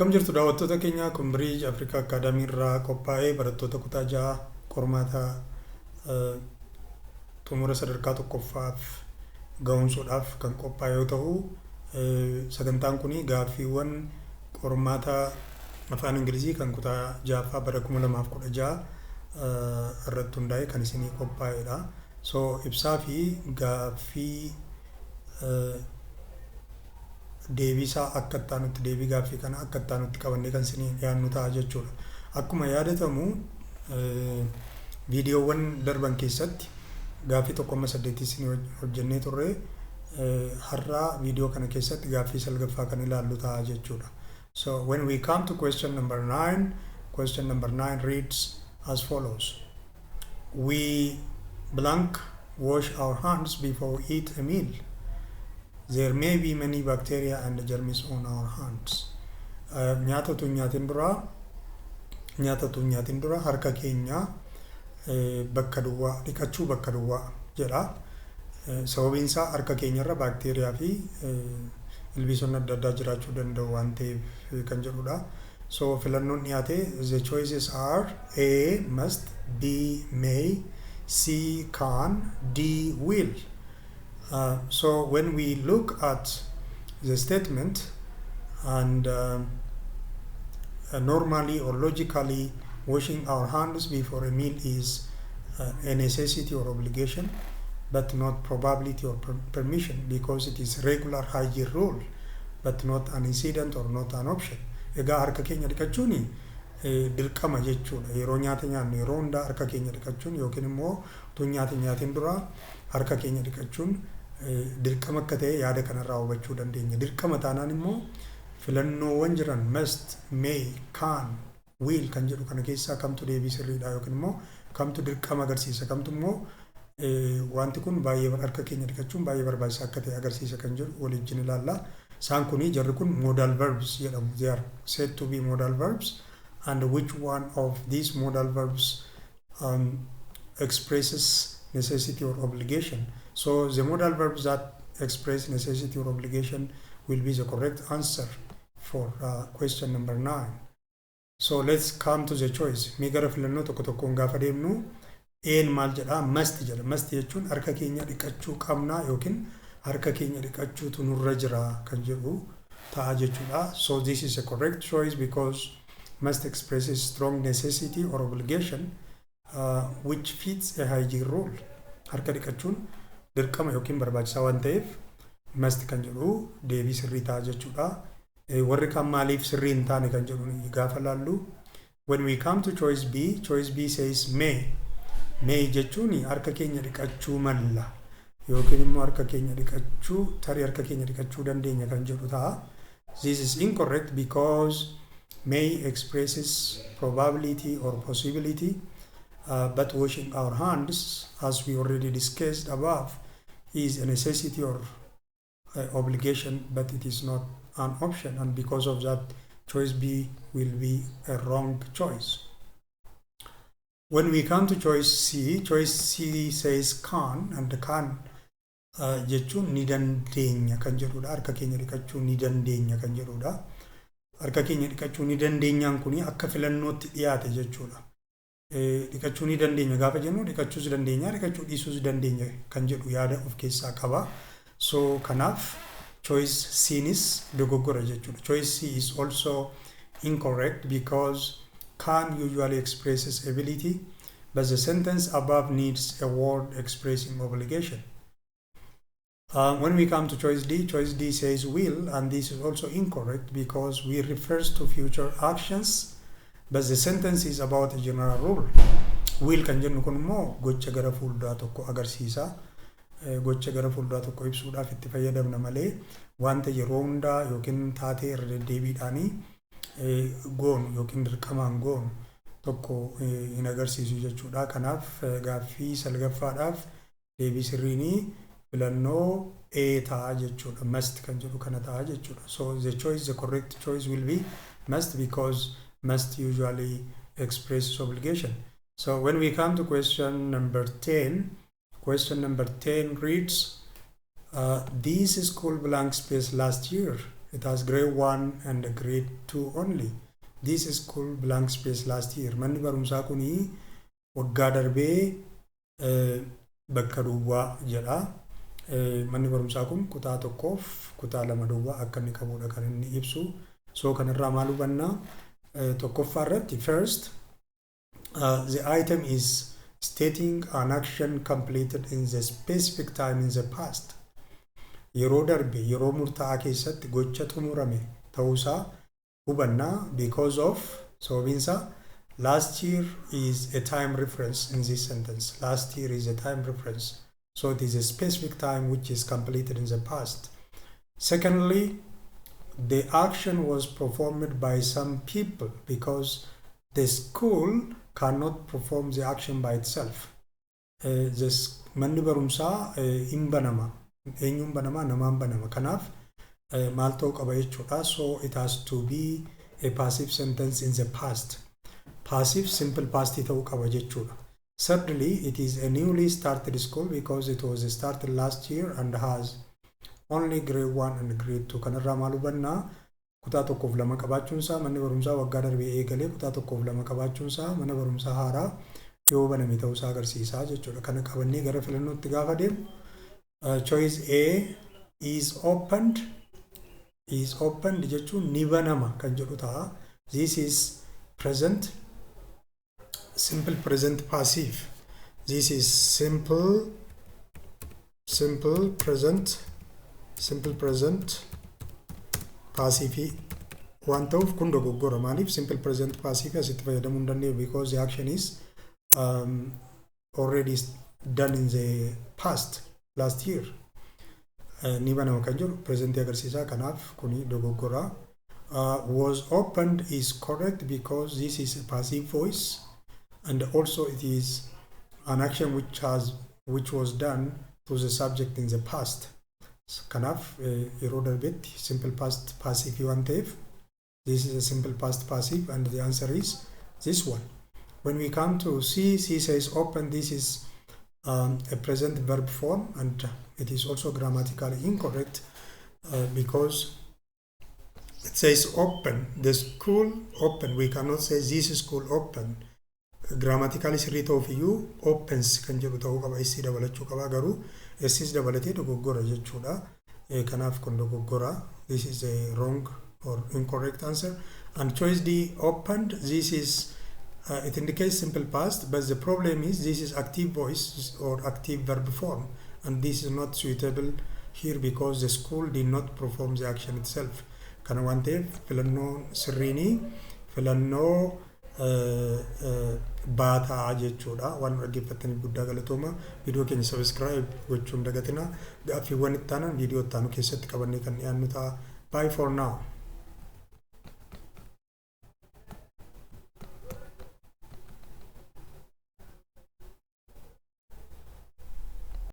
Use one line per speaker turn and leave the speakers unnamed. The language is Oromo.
Akkam jirtu daawwattoota keenya kun Biriij Afrikaa Akaadaamii irraa qophaa'ee barattoota kutaa 6 qormaata xumura sadarkaa tokkoffaaf ga'umsuudhaaf kan qophaa'e yoo ta'u, sagantaan kun gaaffiiwwan qormaata afaan Ingilizii kan kutaa 6ffaa bara 2016 irratti hundaa'e kan isinii qophaa'edha. So ibsaa fi gaaffii deebisaa akka ittaanutti deebii gaaffii kana akka ittaanutti qabannee kan isinii dhiyaannu ta'a jechuudha. Akkuma yaadatamu viidiyoowwan darban keessatti gaaffii 1.8 isinii hojjennee turre, har'a viidiyoo kana keessatti gaaffii salgaffaa kan ilaallu ta'a jechuudha. So when we come to question number 9, question number 9 reads as follows. We blank wash our hands before we eat a meal. There may be many bacteria and germs on our hands. Nyaata tu nyaatin dura harka keenya bakka duwwaa dhiqachuu bakka duwwaa jedha. Sababiin isaa harka keenyarra baakteeriyaa fi ilbiisonni adda addaa jiraachuu danda'u waan ta'eef kan jedhudha. So filannoon dhiyaate, the choices are A must, B may, C can, D will. So when we look at the statement and normally or logically washing our hands before a meal is a necessity or obligation, but not probability or permission, because it is regular hygiene rule but not an incident or not an option. Egaa harka keenya dhiqachuun dirqama jechuudha. Yeroo nyaata nyaannu yeroo hundaa harka keenya dhiqachuun yookiin immoo utuu nyaata nyaatiin dura harka keenya dhiqachuun dirqama akka ta'e yaada kanarraa hubachuu dandeenya. Dirqama taanaan immoo filannoowwan jiran must, may, can, will kan jedhu kana keessaa kamtu deebii sirriidha yookiin immoo kamtu dirqama agarsiisa, kamtu immoo wanti kun baay'ee harka keenya dhiqachuun baay'ee barbaachisaa akka ta'e agarsiisa kan jedhu waliin ilaalla. Isaan kuni jarri kun modal verbs jedhamu. They are said to be modal verbs, and which one of these modal verbs expresses necessity or obligation? So the modal verbs that express necessity or obligation will be the correct answer for question number 9. So let's come to the choice. Mee gara filannoo tokko tokkoon gaafa deemnu, een maal jedha? Must jedha. Must jechuun harka keenya dhiqachuu qabna yookiin harka keenya dhiqachuutu nurra jira kan jedhu ta'a jechuudha. So this is a correct choice because must expresses strong necessity or obligation which fits a hygiene rule. Harka dhiqachuun dirqama yookiin barbaachisaa waan ta'eef must kan jedhu deebii sirrii ta'a jechuudha. Warri kan maaliif sirrii hin taane kan jedhu gaafa laallu, when we come to choice B says may. May jechuun harka keenya dhiqachuu malla yookiin immoo harka keenya dhiqachuu tarii harka keenya dhiqachuu dandeenya kan jedhu ta'a. This is incorrect because may expresses probability or possibility, but washing our hands, as we already discussed above, is a necessity or obligation, but it is not an option, and because of that, choice B will be a wrong choice. When we come to choice C says can, and can jechuun ni dandeenya kan jedhudha. Harka keenya dhiqachuu ni dandeenya kan jedhudha. Harka keenya dhiqachuu ni dandeenyaan kuni akka filannootti dhiyaate jechuudha. Dhiqachuu ni dandeenya gaafa jennu dhiqachuus dandeenya, dhiqachuu dhiisuus dandeenya kan jedhu yaada of keessaa qaba. So kanaaf choice C is dogoggora jechuudha. Choice C is also incorrect because can usually expresses ability, but the sentence above needs a word expressing obligation. When we come to choice D says will, and this is also incorrect because will refers to future actions, but the sentence is about a general rule. Will kan jennu kun immoo gocha gara fuulduraa tokko agarsiisa. Gocha gara fuulduraa tokko ibsuudhaaf itti fayyadamna malee wanta yeroo hundaa yookiin taatee irra deddeebiidhaanii goonu yookiin dirqamaan goonu tokko hin agarsiisu jechuudha. Kanaaf gaaffii salgaffaadhaaf deebii sirriinii filannoo A ta'a jechuudha. Must kan jedhu kana ta'a jechuudha. So the correct choice will be must because must usually expresses obligation. So when we come to question number 10 reads, this school blank space last year It has grade 1 and grade 2 only. This school blank space last year. Manni barumsaa kuni waggaa darbee bakka duwwaa jedha. Manni barumsaa kun kutaa tokkoof kutaa lama duwwaa akka inni qabudha kan inni ibsu. So kanarraa maal hubannaa? Tokkoffaa irratti first the item is stating an action completed in the specific time in the past. Yeroo darbe yeroo murtaa'aa keessatti gocha xumurame ta'uusaa hubannaa because of sababiinsa last year is a time reference in this sentence. Last year is a time reference. So it is a specific time which is completed in the past. Secondly, the action was performed by some people because the school cannot perform the action by itself. Manni barumsaa hin banama. Eenyuun banama? Namaan banama. Kanaaf maal ta'uu qaba jechuudha. So it has to be a passive sentence in the past. Passive simple past ta'uu qaba jechuudha. Thirdly, it is a newly started school because it was started last year and has only grade 1 and grade 2. Kanarraa maal hubannaa? Kutaa tokkoof lama qabaachuunsaa manni barumsaa waggaa darbee eegalee kutaa tokkoof lama qabaachuunsaa mana barumsaa haaraa yoo baname ta'uusaa agarsiisaa jechuudha. Kana qabannee gara filannootti gaafa deemu choice A is opened. Is opened jechuun ni banama kan jedhu ta'a. This is present simple present passive. This is simple present passive waan ta'uuf kun dogoggora. Maaliif simple present passive asitti fayyadamuu hin dandeenyu? Because the action is already done in the past last year. Ni banama kan jiru present agarsiisaa. Kanaaf kuni dogoggora. Was opened is correct because this is a passive voice and also it is an action which was done to the subject in the past. Kanaaf yeroo darbetti simple past passive waan ta'eef this is a simple past passive and the answer is this one. When we come to C says open. This is a present verb form and it is also grammatically incorrect because it says open. The school open. We cannot say this school open. Grammatically sirrii ta'uuf iyyuu opens kan jedhu ta'uu qaba. Isii dabalachuu qaba. Garuu isiis dabalatee dogoggora jechuudha. Kanaaf kun dogoggora. This is a wrong or incorrect answer. And choice D opened. This is it indicates simple past, but the problem is this is active voice or active verb form, and this is not suitable here because the school did not perform the action itself. Kana waan ta'eef filannoo sirriini filannoo baataa jechuudha. Waan dhaggeeffataniif guddaa galatooma. Viidiyoo keenya subscribe gochuun dagatina. Gaaffiiwwan itti aanan viidiyoo itti aanu keessatti qabannee kan dhiyaannu ta'a. Bye for now.